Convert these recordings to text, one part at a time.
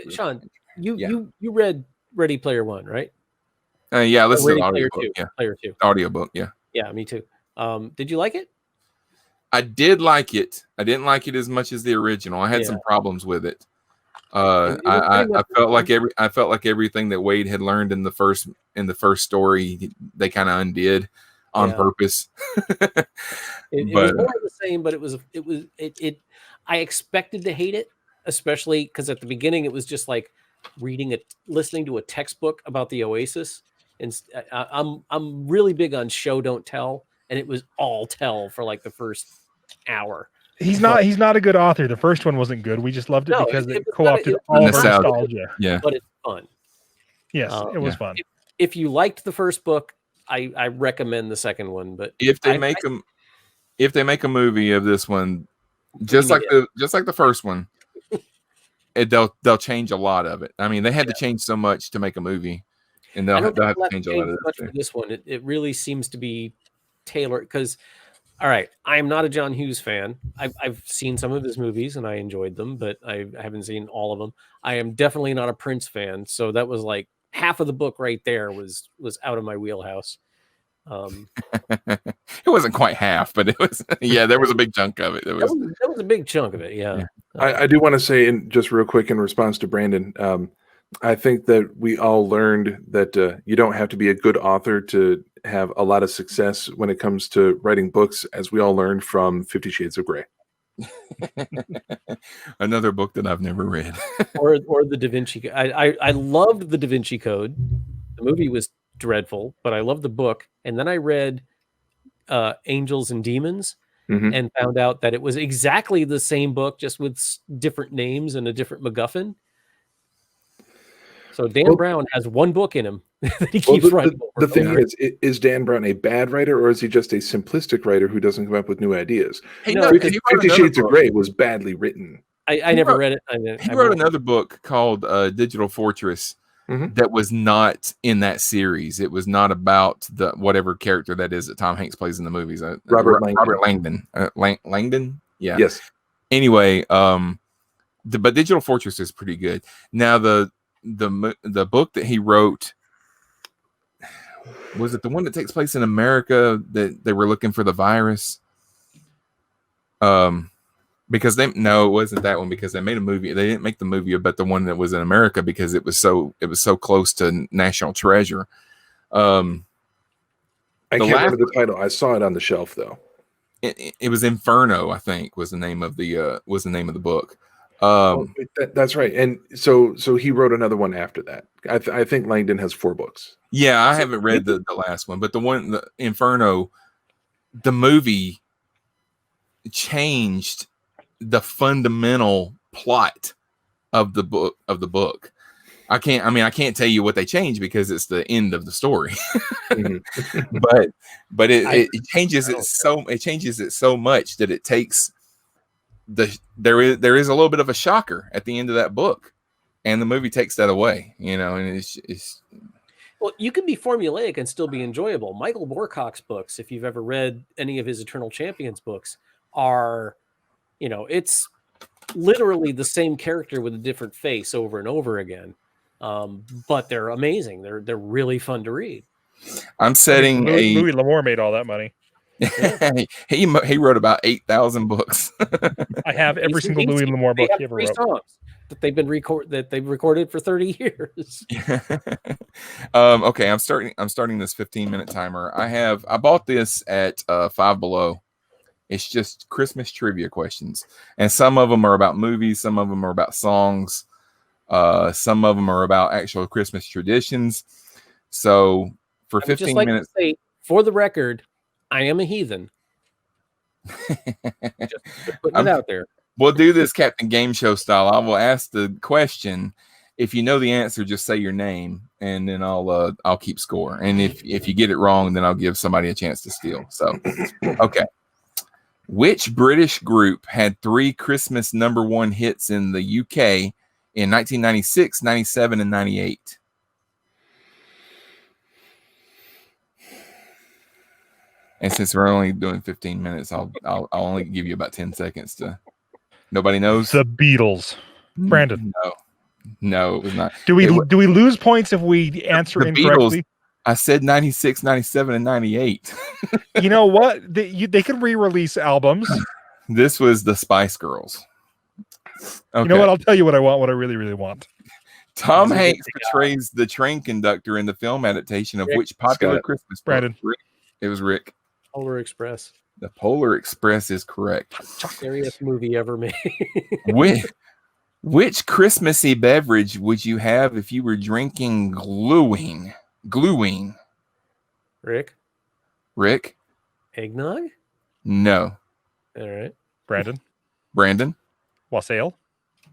Sean, Yeah. you read Ready Player One, right? Yeah, this is an Ready Player audiobook. Two. Yeah, Player Two. audiobook. Yeah. Yeah, me too. Did you like it? I did like it. I didn't like it as much as the original. I had some problems with it. I felt like everything that Wade had learned in the first story, they kind of undid on purpose. It was more of the same, but I expected to hate it, especially because at the beginning it was just like listening to a textbook about the Oasis. And I'm really big on show don't tell, and it was all tell for like the first hour. He's not a good author. The first one wasn't good. We just loved it because it co-opted all of our nostalgia. Yeah, but it's fun. Yes, it was fun. If you liked the first book, I recommend the second one. But if they make a movie of this one, just like the first one, they'll change a lot of it. I mean, they had to change so much to make a movie, and they'll have to change a lot of it. For this one, it really seems to be tailored because. All right, I am not a John Hughes fan. I've seen some of his movies and I enjoyed them, but I haven't seen all of them. I am definitely not a Prince fan, so that was like half of the book right there was out of my wheelhouse. It wasn't quite half, but it was. Yeah, there was a big chunk of it. That was a big chunk of it. Yeah. I do want to say, just real quick in response to Branden, I think that we all learned that you don't have to be a good author to have a lot of success when it comes to writing books, as we all learned from 50 Shades of Grey. Another book that I've never read. or the Da Vinci. I loved the Da Vinci Code. The movie was dreadful, but I loved the book. And then I read Angels and Demons and found out that it was exactly the same book, just with different names and a different MacGuffin. So Dan Brown has one book in him that he keeps writing. The thing is Dan Brown a bad writer, or is he just a simplistic writer who doesn't come up with new ideas? 50 Shades of Grey was badly written. I never read it. He wrote another book called Digital Fortress that was not in that series. It was not about the whatever character that is that Tom Hanks plays in the movies. Robert Langdon. Langdon? Yeah. Yes. Anyway, but Digital Fortress is pretty good. Now the book that he wrote, was it the one that takes place in America that they were looking for the virus? Because it wasn't that one, because they made a movie. They didn't make the movie about the one that was in America because it was so close to National Treasure. I can't remember the title. I saw it on the shelf though. It was Inferno, I think, was the name of the book. That's right. And so he wrote another one after that. I think Langdon has 4 books. Yeah, I haven't read the last one, but the Inferno, the movie changed the fundamental plot of the book. I can't tell you what they changed because it's the end of the story. but it changes it so much that it takes there is a little bit of a shocker at the end of that book, and the movie takes that away, and it's well, you can be formulaic and still be enjoyable. Michael Moorcock's books, if you've ever read any of his Eternal Champions books, are, it's literally the same character with a different face over and over again. But they're amazing. They're really fun to read. I'm setting Louis L'Amour made all that money. he wrote about 8,000 books. I have every single Louis L'Amour book he ever wrote. Songs that they've recorded for 30 years. Okay, I'm starting this 15-minute timer. I bought this at Five Below. It's just Christmas trivia questions, and some of them are about movies, some of them are about songs, some of them are about actual Christmas traditions. So for 15 minutes, to say, for the record, I am a heathen. Just putting it out there. We'll do this Captain Game Show style. I will ask the question. If you know the answer, just say your name, and then I'll keep score. And if you get it wrong, then I'll give somebody a chance to steal. So, okay. Which British group had 3 Christmas #1 hits in the UK in 1996, 97, and 98? And since we're only doing 15 minutes, I'll only give you about 10 seconds to. Nobody knows the Beatles. Branden. No, it was not. Do we lose points if we answer incorrectly? Beatles, I said 96, 97, and 98. You know what? They can re-release albums. This was the Spice Girls. Okay. You know what? I'll tell you what I want. What I really, really want. Tom Hanks portrays the train conductor in the film adaptation of which popular Christmas book? Branden. It was Rick. Polar Express. The Polar Express is correct. Scariest movie ever made. Which Christmassy beverage would you have if you were drinking gluing? Rick? Eggnog? No. All right. Branden? Wassail?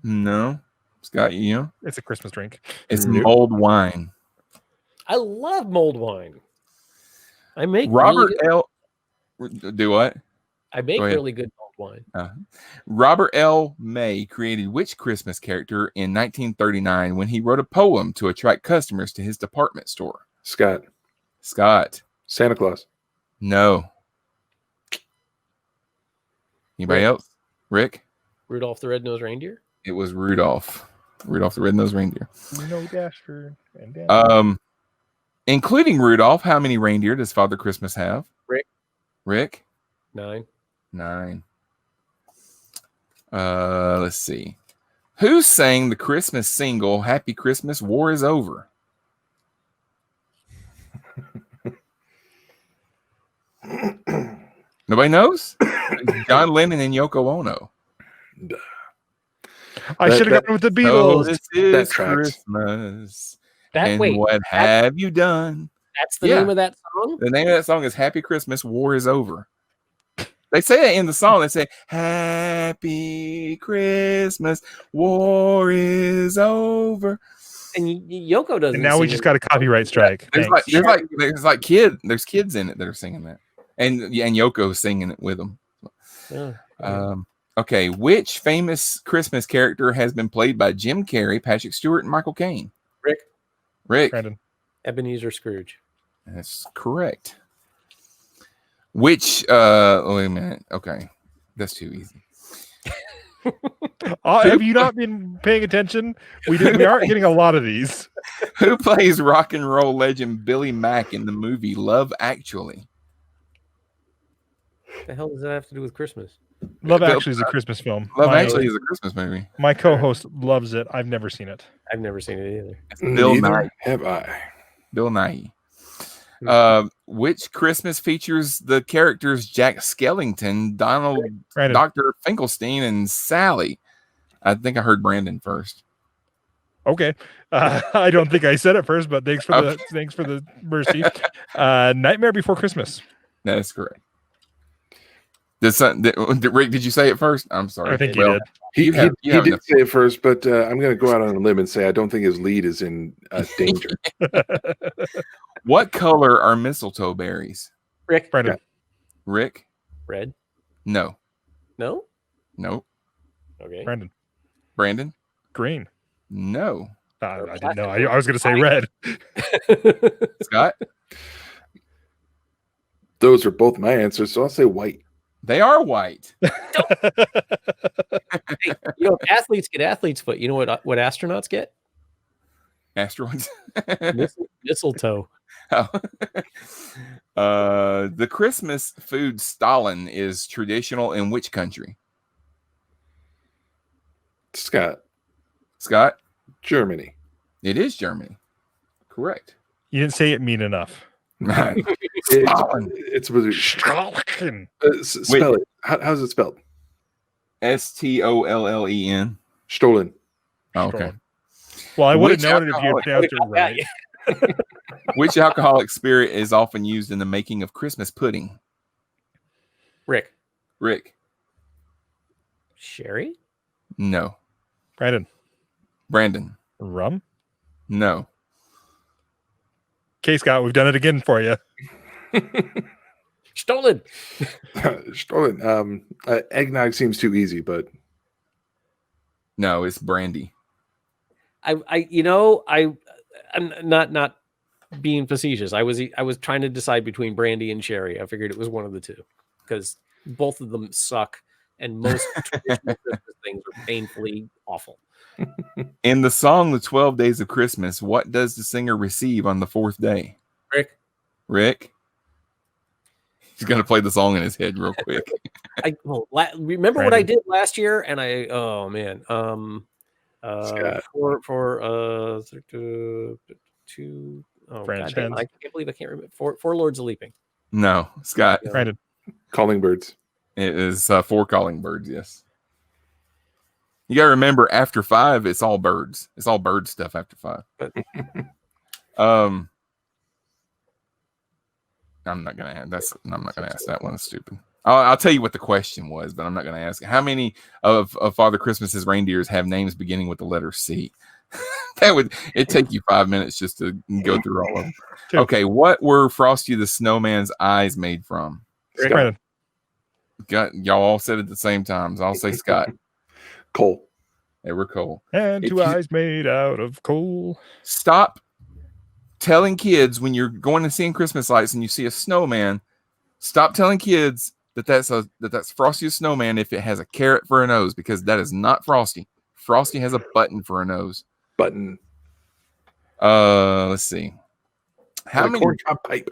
No. Scott, you know? It's a Christmas drink. It's mulled wine. I love mulled wine. I make Robert L. Do what? I make really good mulled wine. Robert L. May created which Christmas character in 1939 when he wrote a poem to attract customers to his department store? Scott. Santa Claus. No. Anybody else? Rick? Rudolph the Red-Nosed Reindeer? It was Rudolph. Rudolph the Red-Nosed Reindeer. No Dasher and Dancer. Including Rudolph, how many reindeer does Father Christmas have? Rick? 9. Let's see. Who sang the Christmas single "Happy Christmas, War is Over"? Nobody knows? John Lennon and Yoko Ono. I should have gone with the Beatles. So this is Christmas. What have you done? That's the name of that song? The name of that song is Happy Christmas, War is Over. They say it in the song. They say, Happy Christmas, War is over. And Yoko doesn't. And now we just got a copyright strike. There's kids in it that are singing that. And Yoko's singing it with them. Okay, which famous Christmas character has been played by Jim Carrey, Patrick Stewart, and Michael Caine? Rick. Branden. Ebenezer Scrooge. That's correct. Which, wait a minute. Okay, that's too easy. Have you not been paying attention? We aren't getting a lot of these. Who plays rock and roll legend Billy Mack in the movie Love Actually? What the hell does that have to do with Christmas? Love Actually is a Christmas film. Love Actually is a Christmas movie. My co-host loves it. I've never seen it. I've never seen it either. Bill Nighy. Have I? Bill Nighy. Which Christmas features the characters Jack Skellington, Donald, Dr. Finkelstein, and Sally? I think I heard Branden first. Okay. I don't think I said it first, but thanks for the mercy. Nightmare Before Christmas. That's correct. Rick, did you say it first? I'm sorry. I think you did. He did say it first, but I'm going to go out on a limb and say I don't think his lead is in danger. What color are mistletoe berries? Rick. Branden. Rick? Red. No. No? Nope. Okay. Branden? Green. No. I didn't know. I was going to say red. Scott? Those are both my answers, so I'll say white. They are white. Hey, athletes get athlete's foot. You know what astronauts get? Asteroids. Mistletoe. Oh. The Christmas food Stalin is traditional in which country? Scott. Germany. It is Germany. Correct. You didn't say it mean enough. It's Stalin. Spell it. How's it spelled? Stollen. Stolen. Oh, okay. Well, I would have known it if you had pronounced it right. Which alcoholic spirit is often used in the making of Christmas pudding? Rick. Sherry? No. Branden. Rum? No. Okay, Scott, we've done it again for you. Stolen. Eggnog seems too easy, but no, it's brandy. I'm not being facetious. I was trying to decide between brandy and sherry. I figured it was one of the two because both of them suck, and most traditional Christmas things are painfully awful. In the song "The 12 Days of Christmas," what does the singer receive on the fourth day? Rick. He's gonna play the song in his head real quick. Remember what I did last year, and two. Oh, God damn, I can't believe I can't remember. Four Lords of Leaping. No, Scott. Branden. Calling Birds. It is 4 Calling Birds. Yes. You gotta remember, after 5, it's all birds. It's all bird stuff after 5. I'm not gonna ask that one. It's stupid. I'll tell you what the question was, but I'm not gonna ask it. How many of Father Christmas's reindeers have names beginning with the letter C? It'd take you 5 minutes just to go through all of them. Okay, what were Frosty the Snowman's eyes made from? Branden. Y'all all said it at the same time. So I'll say Scott. Coal. They were coal. And two eyes made out of coal. Stop telling kids when you're going to see Christmas lights and you see a snowman. Stop telling kids that's Frosty the Snowman if it has a carrot for a nose, because that is not Frosty. Frosty has a button for a nose. Button. Let's see. How many? Corncob pipe.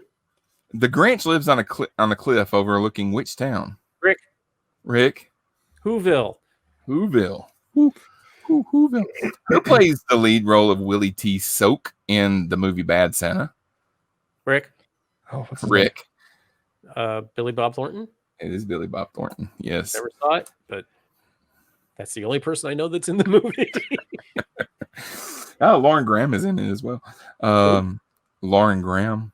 The Grinch lives on a cliff overlooking which town? Rick. Whoville. Whoville. Whoville. Who plays the lead role of Willie T. Soak in the movie Bad Santa? Rick. Oh, what's Rick. Billy Bob Thornton. It is Billy Bob Thornton. Yes. Never saw it, but that's the only person I know that's in the movie. Oh, Lauren Graham is in it as well. Lauren Graham.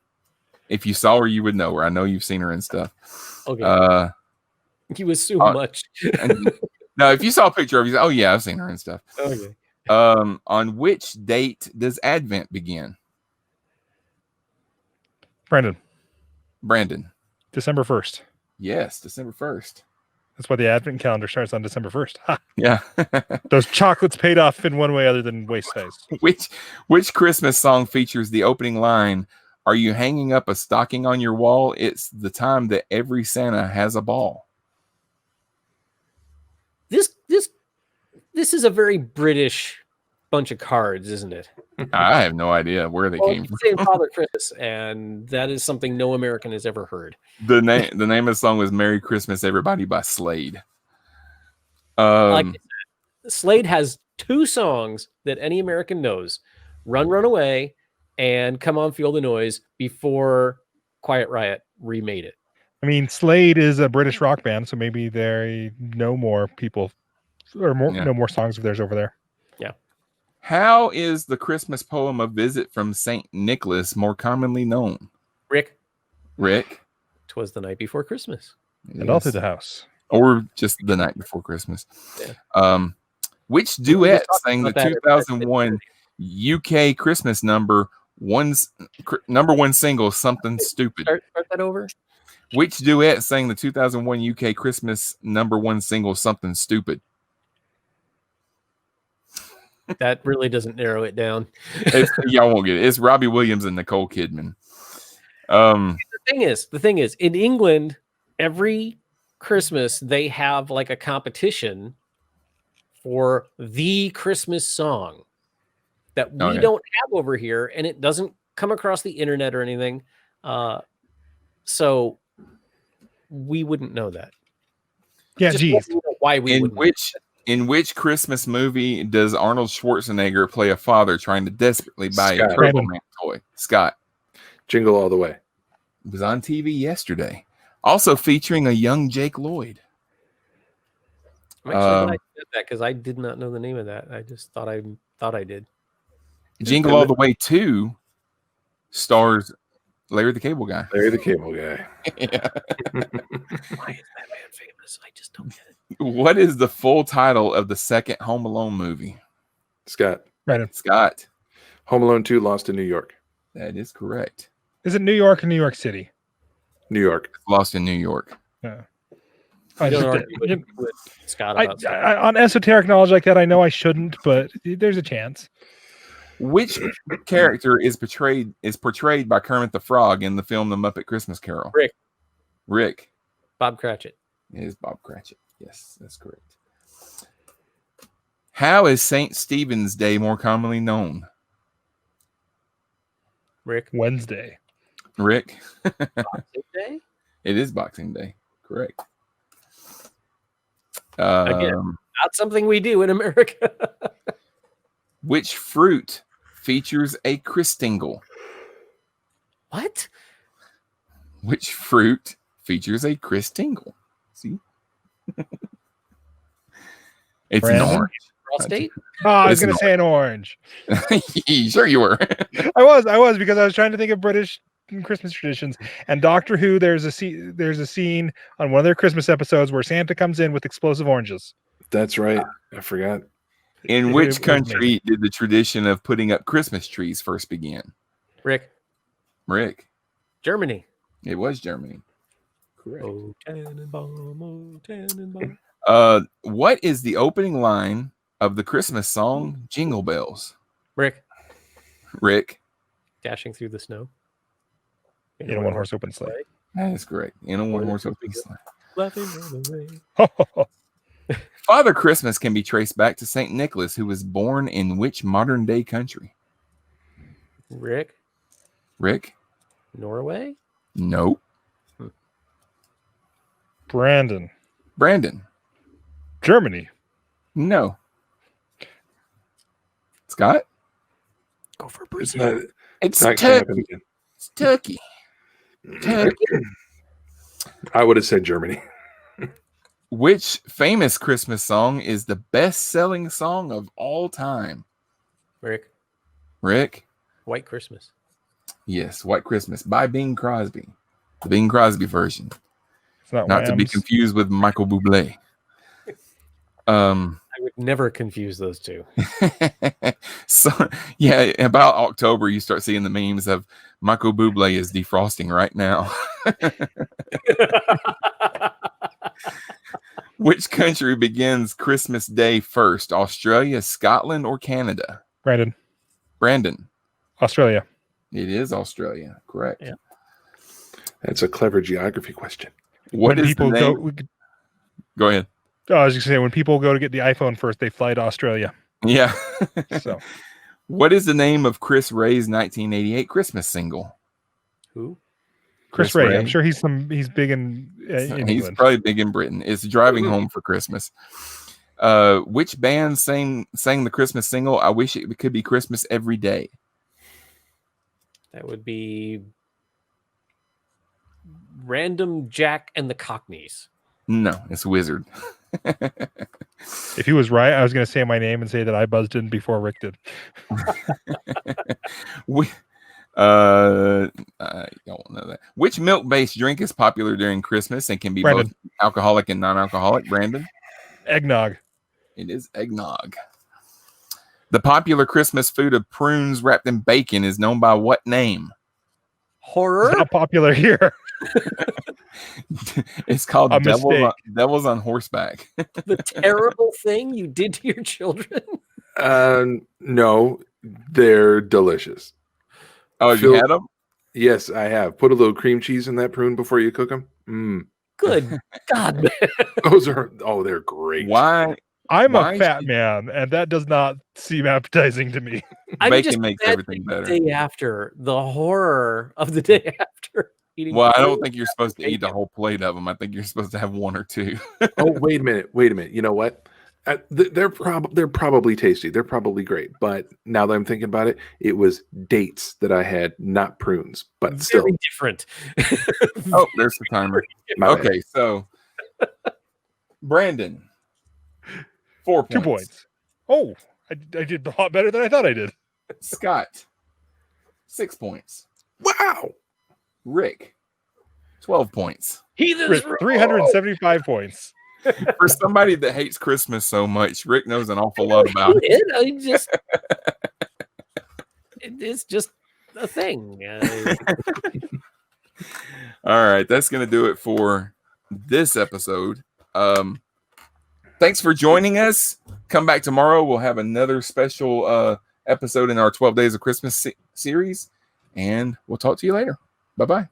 If you saw her, you would know her. I know you've seen her and stuff. Okay. You assume much. No, if you saw a picture of her, you say, oh yeah, I've seen her and stuff. Okay. On which date does Advent begin? Branden. December 1st. Yes, December 1st. That's why the Advent calendar starts on December 1st. Ha. Yeah. Those chocolates paid off in one way other than waist size. Which Christmas song features the opening line, "Are you hanging up a stocking on your wall? It's the time that every Santa has a ball." This is a very British bunch of cards, isn't it? I have no idea where they came from. Saying Father Christmas, and that is something no American has ever heard. The name of the song was "Merry Christmas, Everybody" by Slade. Like I said, Slade has 2 songs that any American knows: "Run, Run Away" and "Come On, Feel the Noise," before Quiet Riot remade it. I mean, Slade is a British rock band, so maybe they know more people or know more songs of theirs over there. Yeah. How is the Christmas poem "A Visit from St. Nicholas" more commonly known? Rick. 'Twas the night before Christmas. And all through the house. Or just the night before Christmas. Yeah. Which duet sang the 2001 UK Christmas number one single, "Something Stupid"? Start that over. Which duet sang the 2001 UK Christmas number 1 single, "Something Stupid"? That really doesn't narrow it down. Y'all won't get it. It's Robbie Williams and Nicole Kidman. The thing is, in England, every Christmas they have like a competition for the Christmas song that we don't have over here, and it doesn't come across the internet or anything. So we wouldn't know that. Yeah, geez. Why we wouldn't? In which Christmas movie does Arnold Schwarzenegger play a father trying to desperately buy a Turbo Man toy? Scott. Jingle All the Way. It was on TV yesterday. Also featuring a young Jake Lloyd. I'm actually glad you said that, because I did not know the name of that. I just thought I did. Jingle All the Way 2 stars Larry the Cable Guy. Larry the Cable Guy. Yeah. Why is that man famous? I just don't get it. What is the full title of the second Home Alone movie? Scott. Scott. Home Alone 2, Lost in New York. That is correct. Is it New York or New York City? New York. Lost in New York. Yeah. I don't argue with Scott about on esoteric knowledge like that, I know I shouldn't, but there's a chance. Which character is portrayed by Kermit the Frog in the film The Muppet Christmas Carol? Rick. Bob Cratchit. It is Bob Cratchit. Yes, that's correct. How is St. Stephen's Day more commonly known? Rick. Wednesday. Rick. Boxing Day? It is Boxing Day. Correct. Again, not something we do in America. Which fruit features a Christingle? What? Which fruit features a Christingle? See? It's an Branden? orange. Prostate? Oh, I was It's going to say an orange. Sure you were. I was because I was trying to think of British Christmas traditions. And Doctor Who, there's a scene on one of their Christmas episodes where Santa comes in with explosive oranges. That's right. I forgot. In It which was country amazing. did the tradition of putting up Christmas trees first begin? Rick. Germany. It was Germany. Correct. Oh, Tannenbaum, oh, Tannenbaum. What is the opening line of the Christmas song Jingle Bells? Rick. Dashing through the snow. In a one-horse open sleigh. That is correct. In a one-horse open sleigh. Laughing on the way. Father Christmas can be traced back to St. Nicholas, who was born in which modern-day country? Rick. Norway? Nope. Branden. Germany. No. Scott? Go for It's Brazil. not. It's Not gonna happen Turkey. again. It's Turkey. I would have said Germany. Which famous Christmas song is the best-selling song of all time? Rick. White Christmas. Yes, White Christmas by Bing Crosby. The Bing Crosby version. It's not Not to be Whams. confused with Michael Bublé. I would never confuse those two. So yeah, about October you start seeing the memes of Michael Bublé is defrosting right now. Which country begins Christmas Day first? Australia, Scotland, or Canada? Branden. Australia. It is Australia. Correct. Yeah. That's a clever geography question. What When is the people name? Go ahead. I was just saying, when people go to get the iPhone first, they fly to Australia. Yeah. So What is the name of Chris Ray's 1988 Christmas single? Who? Chris Ray. I'm sure he's big in He's England. probably big in Britain. It's Driving Home for Christmas. Which band sang the Christmas single, I Wish It Could Be Christmas Every Day? That would be Random Jack and the Cockneys. No, it's Wizard. If he was right, I was going to say my name and say that I buzzed in before Rick did. I don't know that. Which milk-based drink is popular during Christmas and can be Branden. both alcoholic and non-alcoholic? Branden? Eggnog. It is eggnog. The popular Christmas food of prunes wrapped in bacon is known by what name? Horror? It's not popular here. It's called A Devils on Horseback. The terrible thing you did to your children? No, they're delicious. Oh, have you had them? Yes, I have. Put a little cream cheese in that prune before you cook them. Good God, man. They're great. Why? I'm Why a fat man, and that does not seem appetizing to me. Bacon makes everything better. The day after, the horror of the day after eating. Well, I don't think you're supposed to eat a whole plate of them. I think you're supposed to have one or two. Oh, wait a minute. You know what? They're probably tasty. They're probably great. But now that I'm thinking about it, it was dates that I had, not prunes. But still, very different. Oh, there's the timer. My bad. Okay, so Branden, 4 points. 2 points. Oh, I did a lot better than I thought I did. Scott, 6 points. Wow. Rick, 12 points. Rick, 375 points. For somebody that hates Christmas so much, Rick knows an awful lot about it. It's just a thing. All right, that's going to do it for this episode. Thanks for joining us. Come back tomorrow. We'll have another special episode in our 12 Days of Christmas series. And we'll talk to you later. Bye-bye.